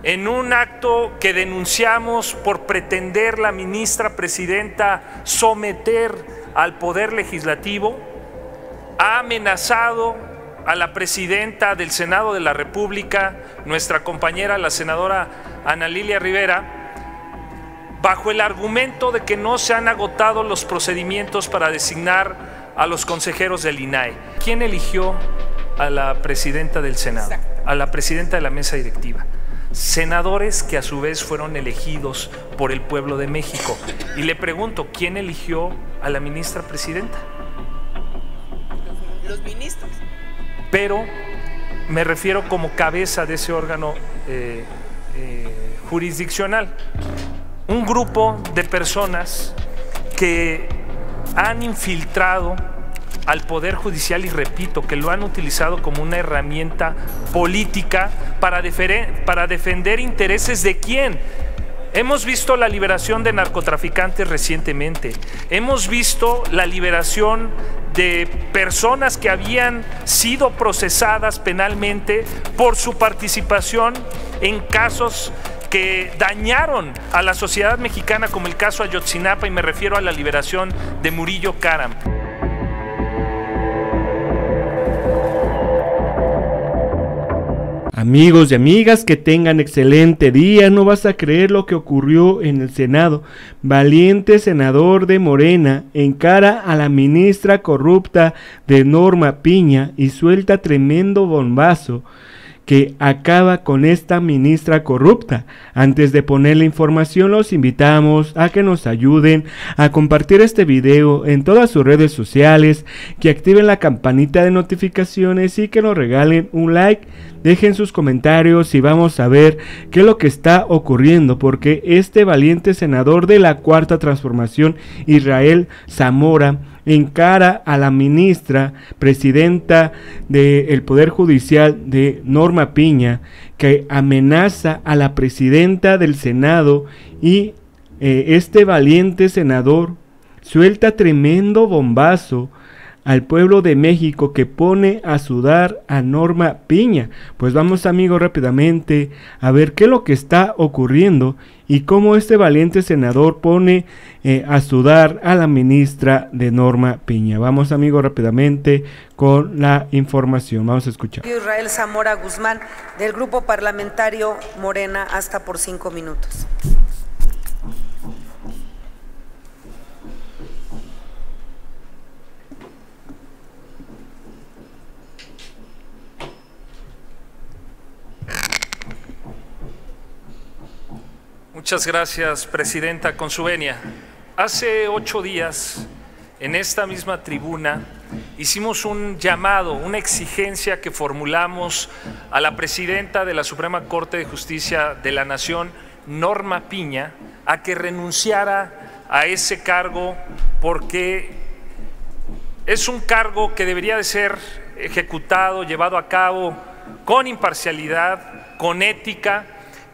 en un acto que denunciamos por pretender la ministra presidenta someter al Poder Legislativo, ha amenazado a la presidenta del Senado de la República, nuestra compañera, la senadora Ana Lilia Rivera, bajo el argumento de que no se han agotado los procedimientos para designar a los consejeros del INAE. ¿Quién eligió a la presidenta del Senado? A la presidenta de la mesa directiva. Senadores que a su vez fueron elegidos por el pueblo de México. Y le pregunto, ¿quién eligió a la ministra presidenta? Los ministros. Pero me refiero como cabeza de ese órgano jurisdiccional. Un grupo de personas que han infiltrado al Poder Judicial y repito que lo han utilizado como una herramienta política para defender intereses de quién. Hemos visto la liberación de narcotraficantes recientemente, hemos visto la liberación de personas que habían sido procesadas penalmente por su participación en casos que dañaron a la sociedad mexicana, como el caso Ayotzinapa, y me refiero a la liberación de Murillo Karam. Amigos y amigas, que tengan excelente día. No vas a creer lo que ocurrió en el Senado. Valiente senador de Morena encara a la ministra corrupta de Norma Piña y suelta tremendo bombazo que acaba con esta ministra corrupta. Antes de poner la información, los invitamos a que nos ayuden a compartir este video en todas sus redes sociales, que activen la campanita de notificaciones y que nos regalen un like. Dejen sus comentarios y vamos a ver qué es lo que está ocurriendo, porque este valiente senador de la Cuarta Transformación, Israel Zamora, encara a la ministra presidenta del Poder Judicial de Norma Piña, que amenaza a la presidenta del Senado, y este valiente senador suelta tremendo bombazo al pueblo de México que pone a sudar a Norma Piña. Pues vamos, amigos, rápidamente a ver qué es lo que está ocurriendo y cómo este valiente senador pone a sudar a la ministra de Norma Piña. Vamos, amigos, rápidamente con la información. Vamos a escuchar. Israel Zamora Guzmán, del Grupo Parlamentario Morena, hasta por 5 minutos. Muchas gracias, presidenta. Con su venia, hace 8 días, en esta misma tribuna, hicimos un llamado, una exigencia que formulamos a la presidenta de la Suprema Corte de Justicia de la Nación, Norma Piña, a que renunciara a ese cargo, porque es un cargo que debería de ser ejecutado, llevado a cabo con imparcialidad, con ética,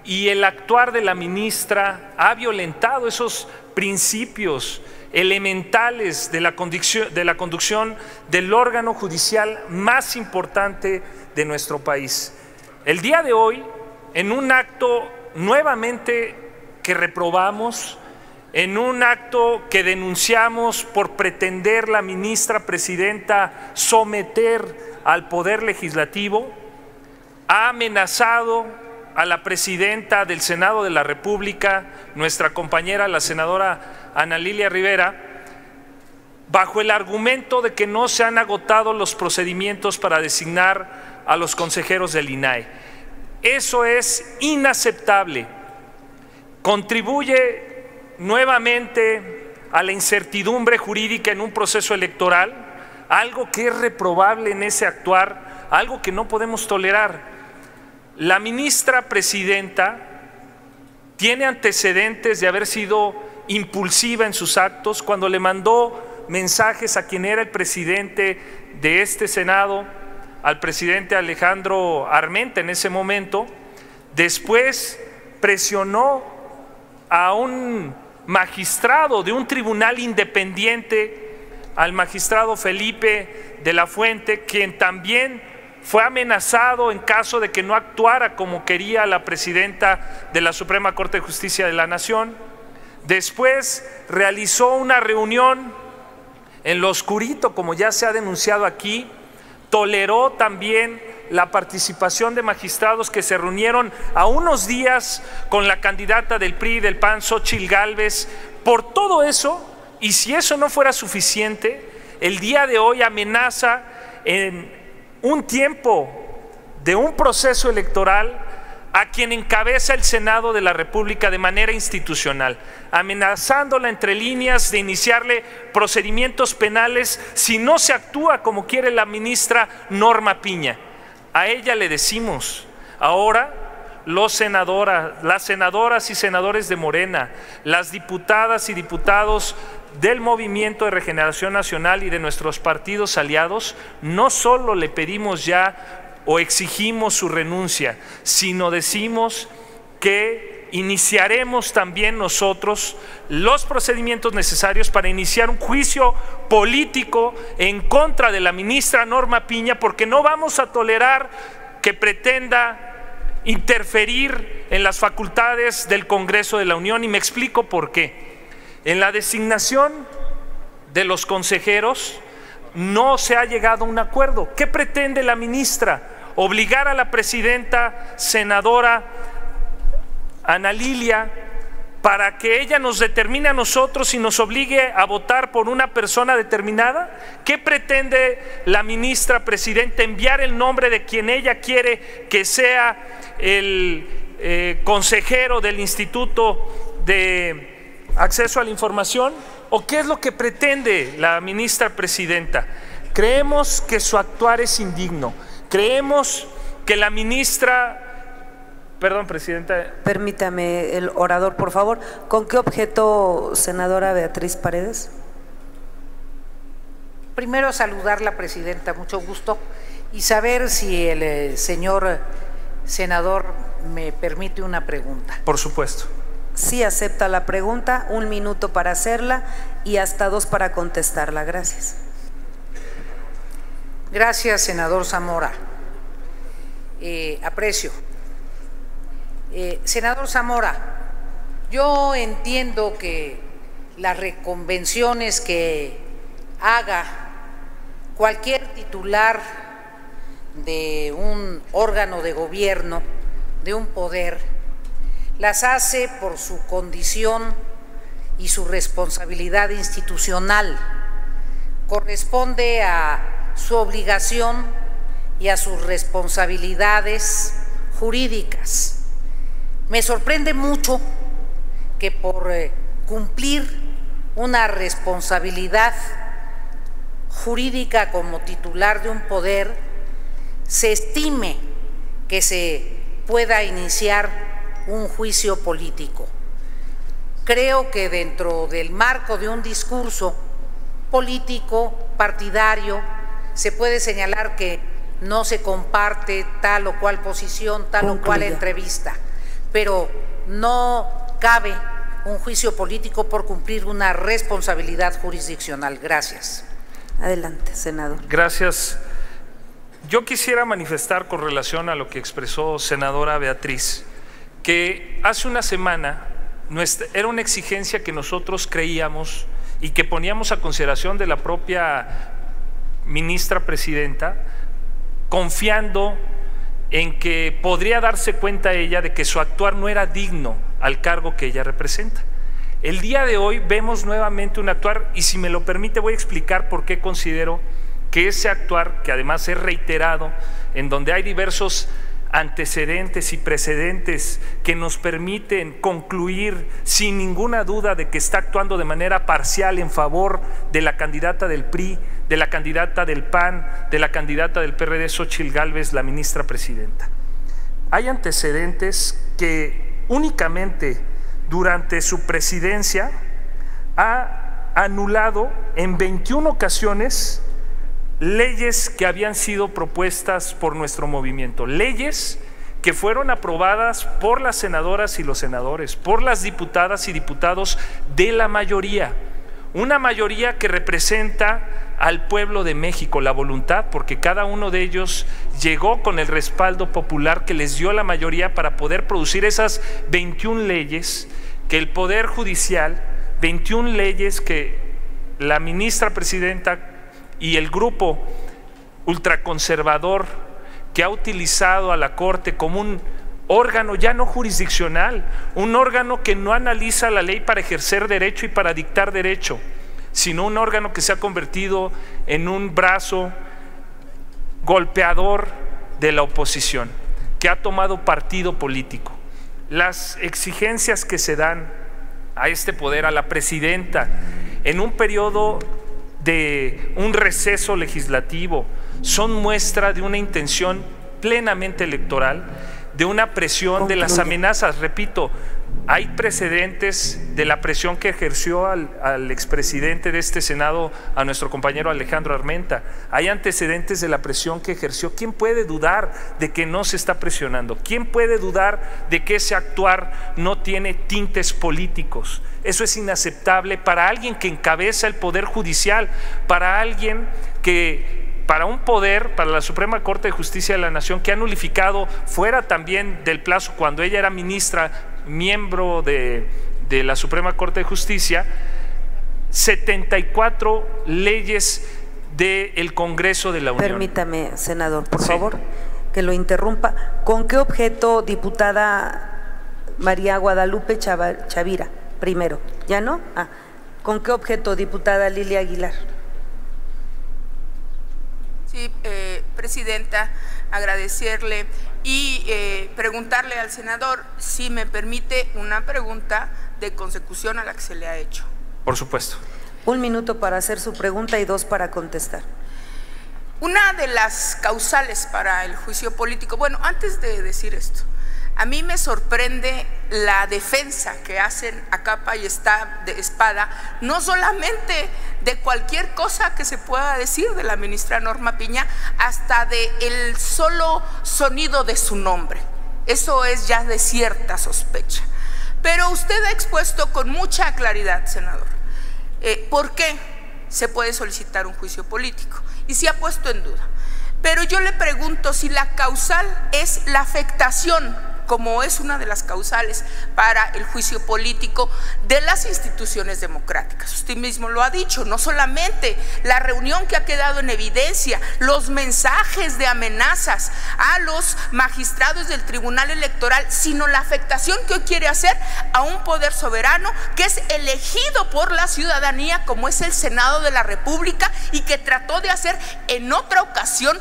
y el actuar de la ministra ha violentado esos principios elementales de la conducción del órgano judicial más importante de nuestro país. El día de hoy, en un acto nuevamente que reprobamos, en un acto que denunciamos por pretender la ministra presidenta someter al Poder Legislativo, ha amenazado a la presidenta del Senado de la República, nuestra compañera, la senadora Ana Lilia Rivera, bajo el argumento de que no se han agotado los procedimientos para designar a los consejeros del INAE. Eso es inaceptable. Contribuye nuevamente a la incertidumbre jurídica en un proceso electoral, algo que es reprobable en ese actuar, algo que no podemos tolerar. La ministra presidenta tiene antecedentes de haber sido impulsiva en sus actos cuando le mandó mensajes a quien era el presidente de este Senado, al presidente Alejandro Armenta en ese momento. Después presionó a un magistrado de un tribunal independiente, al magistrado Felipe de la Fuente, quien también fue amenazado en caso de que no actuara como quería la presidenta de la Suprema Corte de Justicia de la Nación. Después realizó una reunión en lo oscurito, como ya se ha denunciado aquí. Toleró también la participación de magistrados que se reunieron a unos días con la candidata del PRI y del PAN, Xóchitl Gálvez. Por todo eso, y si eso no fuera suficiente, el día de hoy amenaza en un tiempo de un proceso electoral a quien encabeza el Senado de la República de manera institucional, amenazándola entre líneas de iniciarle procedimientos penales si no se actúa como quiere la ministra Norma Piña. A ella le decimos ahora, las senadoras y senadores de Morena, las diputadas y diputados del Movimiento de Regeneración Nacional y de nuestros partidos aliados, no solo le pedimos ya o exigimos su renuncia, sino decimos que iniciaremos también nosotros los procedimientos necesarios para iniciar un juicio político en contra de la ministra Norma Piña, porque no vamos a tolerar que pretenda interferir en las facultades del Congreso de la Unión, y me explico por qué. En la designación de los consejeros no se ha llegado a un acuerdo. ¿Qué pretende la ministra? Obligar a la presidenta senadora Ana Lilia para que ella nos determine a nosotros y nos obligue a votar por una persona determinada. ¿Qué pretende la ministra presidenta? Enviar el nombre de quien ella quiere que sea el consejero del Instituto de Acceso a la Información. ¿O qué es lo que pretende la ministra presidenta? Creemos que su actuar es indigno. Creemos que la ministra... Perdón, presidenta. Permítame, el orador, por favor. ¿Con qué objeto, senadora Beatriz Paredes? Primero saludarla, presidenta, mucho gusto, y saber si el señor senador me permite una pregunta. Por supuesto. Sí, acepta la pregunta, 1 minuto para hacerla y hasta 2 para contestarla. Gracias. Gracias, senador Zamora. Aprecio. Senador Zamora, yo entiendo que las reconvenciones que haga cualquier titular de un órgano de gobierno, de un poder, las hace por su condición y su responsabilidad institucional. Corresponde a su obligación y a sus responsabilidades jurídicas. Me sorprende mucho que por cumplir una responsabilidad jurídica como titular de un poder se estime que se pueda iniciar un juicio político. Creo que dentro del marco de un discurso político, partidario, se puede señalar que no se comparte tal o cual posición, tal o cual entrevista, pero no cabe un juicio político por cumplir una responsabilidad jurisdiccional. Gracias. Adelante, senador. Gracias. Yo quisiera manifestar con relación a lo que expresó senadora Beatriz, que hace una semana era una exigencia que nosotros creíamos y que poníamos a consideración de la propia ministra presidenta, confiando en que podría darse cuenta ella de que su actuar no era digno al cargo que ella representa. El día de hoy vemos nuevamente un actuar, y si me lo permite voy a explicar por qué considero que ese actuar, que además es reiterado, en donde hay diversos antecedentes y precedentes que nos permiten concluir sin ninguna duda de que está actuando de manera parcial en favor de la candidata del PRI, de la candidata del PAN, de la candidata del PRD, Xóchitl Gálvez, la ministra presidenta. Hay antecedentes que únicamente durante su presidencia ha anulado en 21 ocasiones leyes que habían sido propuestas por nuestro movimiento, leyes que fueron aprobadas por las senadoras y los senadores, por las diputadas y diputados de la mayoría. una mayoría que representa al pueblo de México, la voluntad, porque cada uno de ellos llegó con el respaldo popular que les dio la mayoría para poder producir esas 21 leyes que el Poder Judicial, 21 leyes que la ministra presidenta y el grupo ultraconservador que ha utilizado a la Corte como un órgano ya no jurisdiccional, un órgano que no analiza la ley para ejercer derecho y para dictar derecho, sino un órgano que se ha convertido en un brazo golpeador de la oposición, que ha tomado partido político. Las exigencias que se dan a este poder, a la presidenta, en un periodo de un receso legislativo, son muestra de una intención plenamente electoral, de una presión, de las amenazas. Repito, hay precedentes de la presión que ejerció al expresidente de este Senado, a nuestro compañero Alejandro Armenta. Hay antecedentes de la presión que ejerció. ¿Quién puede dudar de que no se está presionando? ¿Quién puede dudar de que ese actuar no tiene tintes políticos? Eso es inaceptable para alguien que encabeza el Poder Judicial, para alguien que... para un poder, para la Suprema Corte de Justicia de la Nación, que ha nulificado fuera también del plazo cuando ella era ministra, miembro de la Suprema Corte de Justicia, 74 leyes del Congreso de la Unión. Permítame, senador, por favor, que lo interrumpa. ¿Con qué objeto, diputada María Guadalupe Chavira? Primero, ¿ya no? ¿Con qué objeto, diputada Lilia Aguilar? Sí, presidenta, agradecerle y preguntarle al senador si me permite una pregunta de consecución a la que se le ha hecho. Por supuesto. 1 minuto para hacer su pregunta y 2 para contestar. Una de las causales para el juicio político, bueno, antes de decir esto, a mí me sorprende la defensa que hacen a capa y espada, no solamente de cualquier cosa que se pueda decir de la ministra Norma Piña, hasta de el solo sonido de su nombre. Eso es ya de cierta sospecha. Pero usted ha expuesto con mucha claridad, senador, por qué se puede solicitar un juicio político y se ha puesto en duda. Pero yo le pregunto si la causal es la afectación, como es una de las causales para el juicio político de las instituciones democráticas. Usted mismo lo ha dicho, no solamente la reunión que ha quedado en evidencia, los mensajes de amenazas a los magistrados del Tribunal Electoral, sino la afectación que hoy quiere hacer a un poder soberano que es elegido por la ciudadanía, como es el Senado de la República, y que trató de hacer en otra ocasión,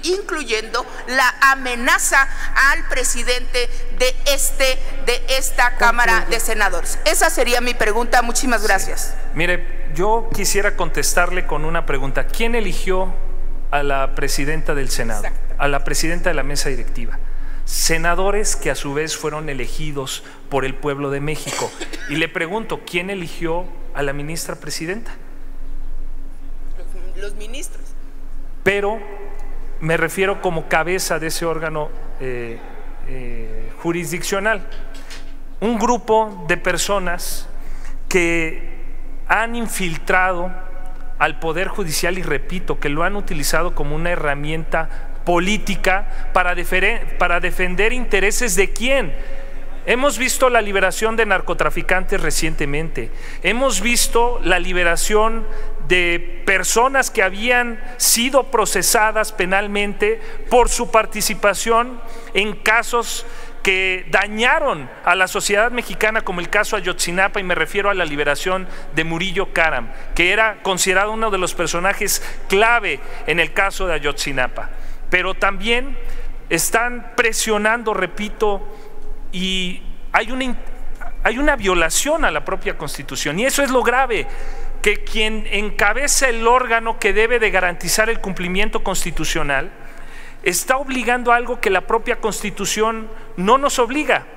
incluyendo la amenaza al presidente de esta Cámara de Senadores. Esa sería mi pregunta. Muchísimas gracias. Mire, yo quisiera contestarle con una pregunta. ¿Quién eligió a la presidenta del Senado? A la presidenta de la mesa directiva. Senadores que a su vez fueron elegidos por el pueblo de México. Y le pregunto, ¿quién eligió a la ministra presidenta? Los ministros. Pero me refiero como cabeza de ese órgano jurisdiccional, un grupo de personas que han infiltrado al Poder Judicial y repito que lo han utilizado como una herramienta política para defender intereses de quién. Hemos visto la liberación de narcotraficantes recientemente, hemos visto la liberación de personas que habían sido procesadas penalmente por su participación en casos que dañaron a la sociedad mexicana, como el caso Ayotzinapa, y me refiero a la liberación de Murillo Karam, que era considerado uno de los personajes clave en el caso de Ayotzinapa. Pero también están presionando, repito, y hay una violación a la propia Constitución, y eso es lo grave, que quien encabeza el órgano que debe de garantizar el cumplimiento constitucional está obligando a algo que la propia Constitución no nos obliga,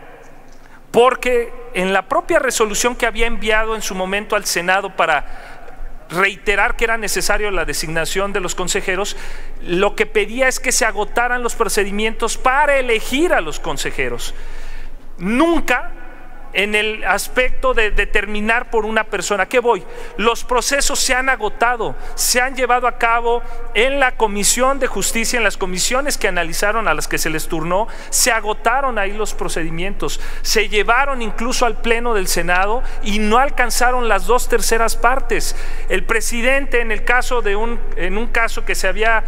porque en la propia resolución que había enviado en su momento al Senado para reiterar que era necesario la designación de los consejeros, lo que pedía es que se agotaran los procedimientos para elegir a los consejeros. Nunca en el aspecto de determinar por una persona. ¿Qué voy? Los procesos se han agotado, se han llevado a cabo en la Comisión de Justicia, en las comisiones que analizaron, a las que se les turnó, se agotaron ahí los procedimientos, se llevaron incluso al Pleno del Senado y no alcanzaron las 2/3 partes. El presidente, en un caso que se había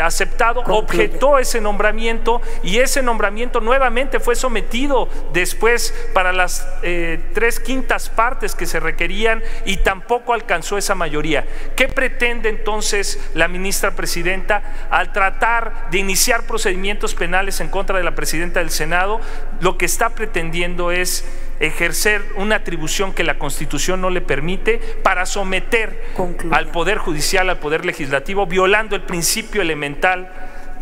aceptado, objetó ese nombramiento y ese nombramiento nuevamente fue sometido después para las 3/5 partes que se requerían y tampoco alcanzó esa mayoría. ¿Qué pretende entonces la ministra presidenta al tratar de iniciar procedimientos penales en contra de la presidenta del Senado? Lo que está pretendiendo es ejercer una atribución que la Constitución no le permite para someter al Poder Judicial, al Poder Legislativo, violando el principio elemental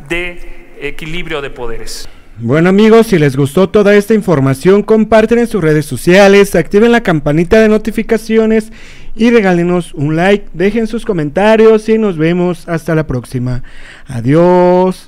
de equilibrio de poderes. Bueno amigos, si les gustó toda esta información, comparten en sus redes sociales, activen la campanita de notificaciones y regálenos un like, dejen sus comentarios y nos vemos hasta la próxima. Adiós.